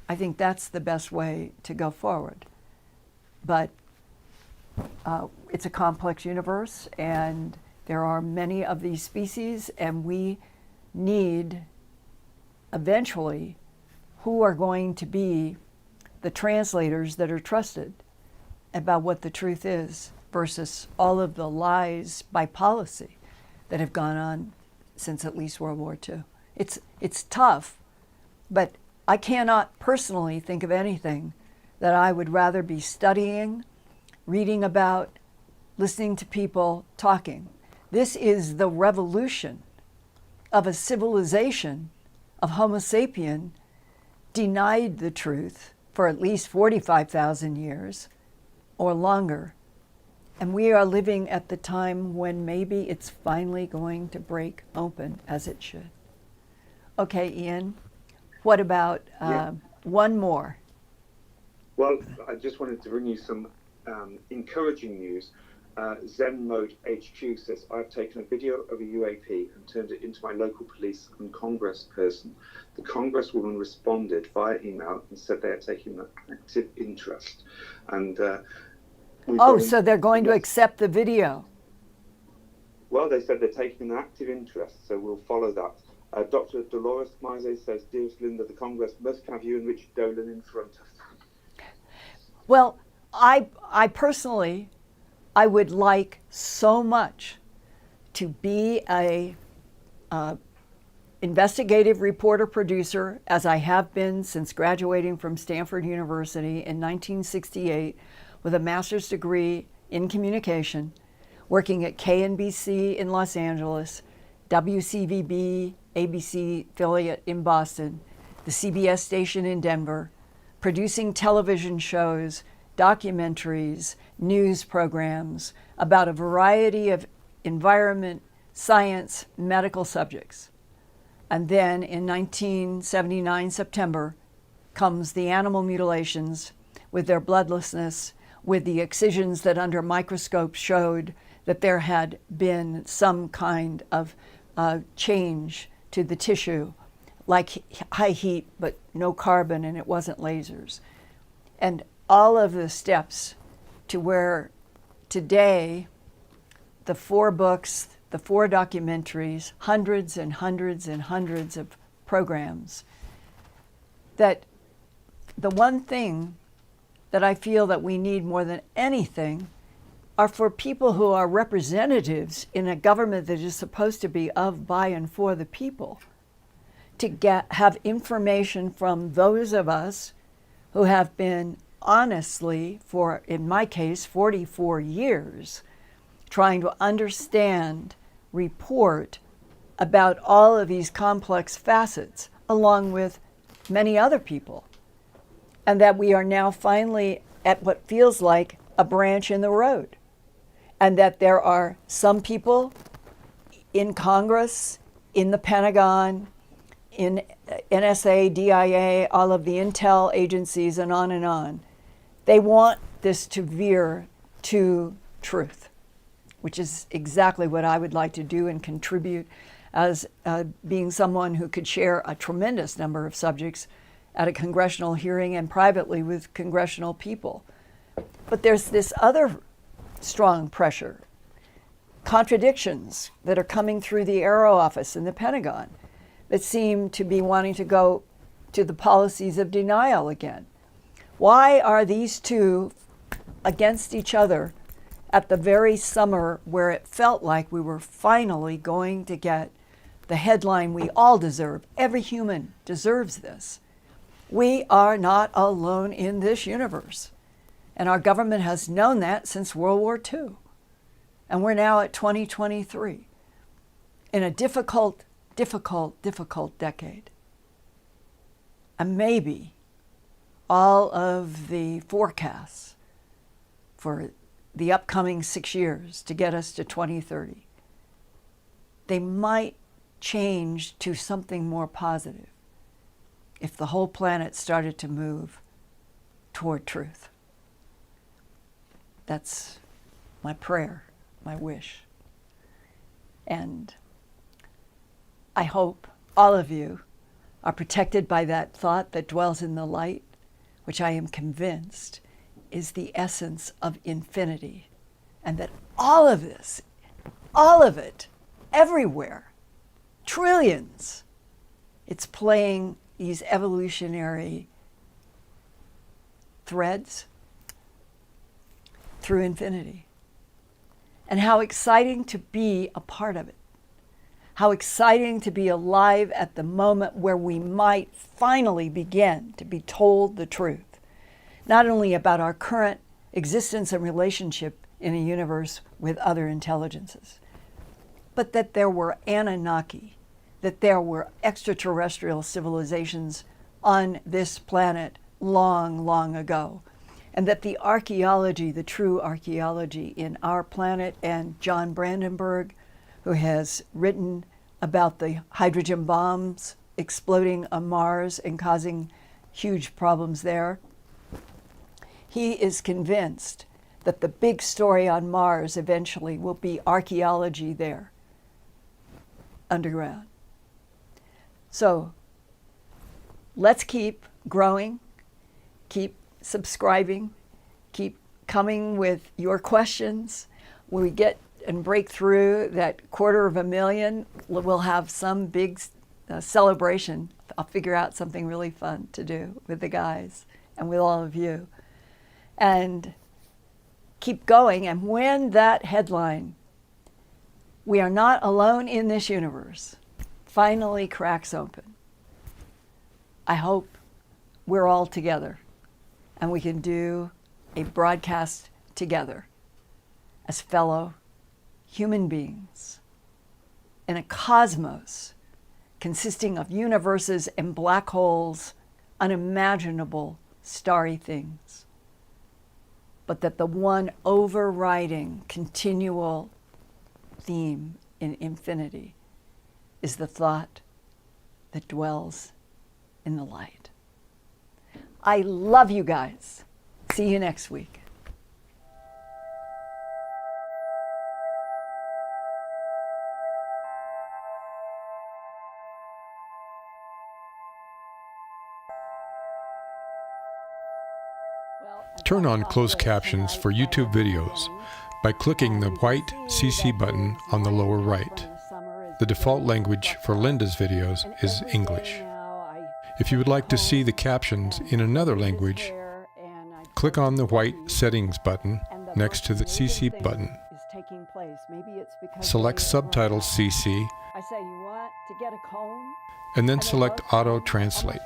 I think that's the best way to go forward. But it's a complex universe, and there are many of these species, and we need eventually who are going to be the translators that are trusted about what the truth is versus all of the lies by policy that have gone on since at least World War II. It's tough, but I cannot personally think of anything that I would rather be studying, reading about, listening to people talking. This is the revolution of a civilization of Homo sapien denied the truth for at least 45,000 years or longer. And we are living at the time when maybe it's finally going to break open as it should. Okay, Ian, what about one more? Well, I just wanted to bring you some encouraging news. Zen Mode HQ says, I've taken a video of a UAP and turned it into my local police and Congress person. The Congresswoman responded via email and said they are taking an active interest. And so they're going to accept the video. Well, they said they're taking an active interest, so we'll follow that. Dr. Dolores Mize says, Dearest Linda, the Congress must have you and Richard Dolan in front of them. Well, I personally, I would like so much to be a investigative reporter producer, as I have been since graduating from Stanford University in 1968 with a master's degree in communication, working at KNBC in Los Angeles, WCVB ABC affiliate in Boston, the CBS station in Denver, producing television shows, documentaries, news programs about a variety of environment, science, medical subjects. And then in 1979 September comes the animal mutilations with their bloodlessness, with the excisions that under microscopes showed that there had been some kind of change to the tissue, like high heat but no carbon, and it wasn't lasers. And all of the steps to where today the 4 books, the 4 documentaries, hundreds and hundreds and hundreds of programs, that the one thing that I feel that we need more than anything are for people who are representatives in a government that is supposed to be of, by, and for the people, to have information from those of us who have been honestly, for, in my case, 44 years, trying to understand, report about all of these complex facets, along with many other people. And that we are now finally at what feels like a branch in the road. And that there are some people in Congress, in the Pentagon, in NSA, DIA, all of the intel agencies, and on and on. They want this to veer to truth, which is exactly what I would like to do and contribute as being someone who could share a tremendous number of subjects at a congressional hearing and privately with congressional people. But there's this other strong pressure, contradictions that are coming through the Aero Office and the Pentagon that seem to be wanting to go to the policies of denial again. Why are these two against each other at the very summer where it felt like we were finally going to get the headline we all deserve. Every human deserves this. We are not alone in this universe. And our government has known that since World War II. And we're now at 2023 in a difficult decade. And maybe all of the forecasts for the upcoming 6 years to get us to 2030, they might change to something more positive if the whole planet started to move toward truth. That's my prayer, my wish. And I hope all of you are protected by that thought that dwells in the light, which I am convinced is the essence of infinity. And that all of this, all of it, everywhere, trillions, it's playing these evolutionary threads through infinity. And how exciting to be a part of it. How exciting to be alive at the moment where we might finally begin to be told the truth, not only about our current existence and relationship in a universe with other intelligences, but that there were Anunnaki, that there were extraterrestrial civilizations on this planet long, long ago, and that the archaeology, the true archaeology in our planet, and John Brandenburg, who has written about the hydrogen bombs exploding on Mars and causing huge problems there, he is convinced that the big story on Mars eventually will be archaeology there, underground. So let's keep growing, keep subscribing, keep coming with your questions. When we get and break through that 250,000, we'll have some big celebration. I'll figure out something really fun to do with the guys and with all of you. And keep going. And when that headline, "We are not alone in this universe," finally cracks open, I hope we're all together and we can do a broadcast together as fellow human beings in a cosmos consisting of universes and black holes, unimaginable starry things. But that the one overriding continual theme in infinity is the thought that dwells in the light. I love you guys. See you next week. Turn on closed captions for YouTube videos by clicking the white CC button on the lower right. The default language for Linda's videos is English. If you would like to see the captions in another language, click on the white settings button next to the CC button. Select Subtitles CC and then select Auto Translate.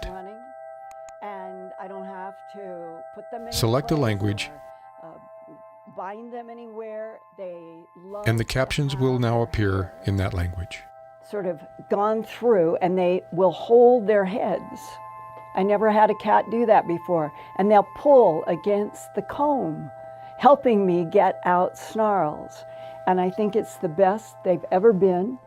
Select a language and the captions will now appear in that language. Sort of gone through and they will hold their heads. I never had a cat do that before. And they'll pull against the comb, helping me get out snarls. And I think it's the best they've ever been.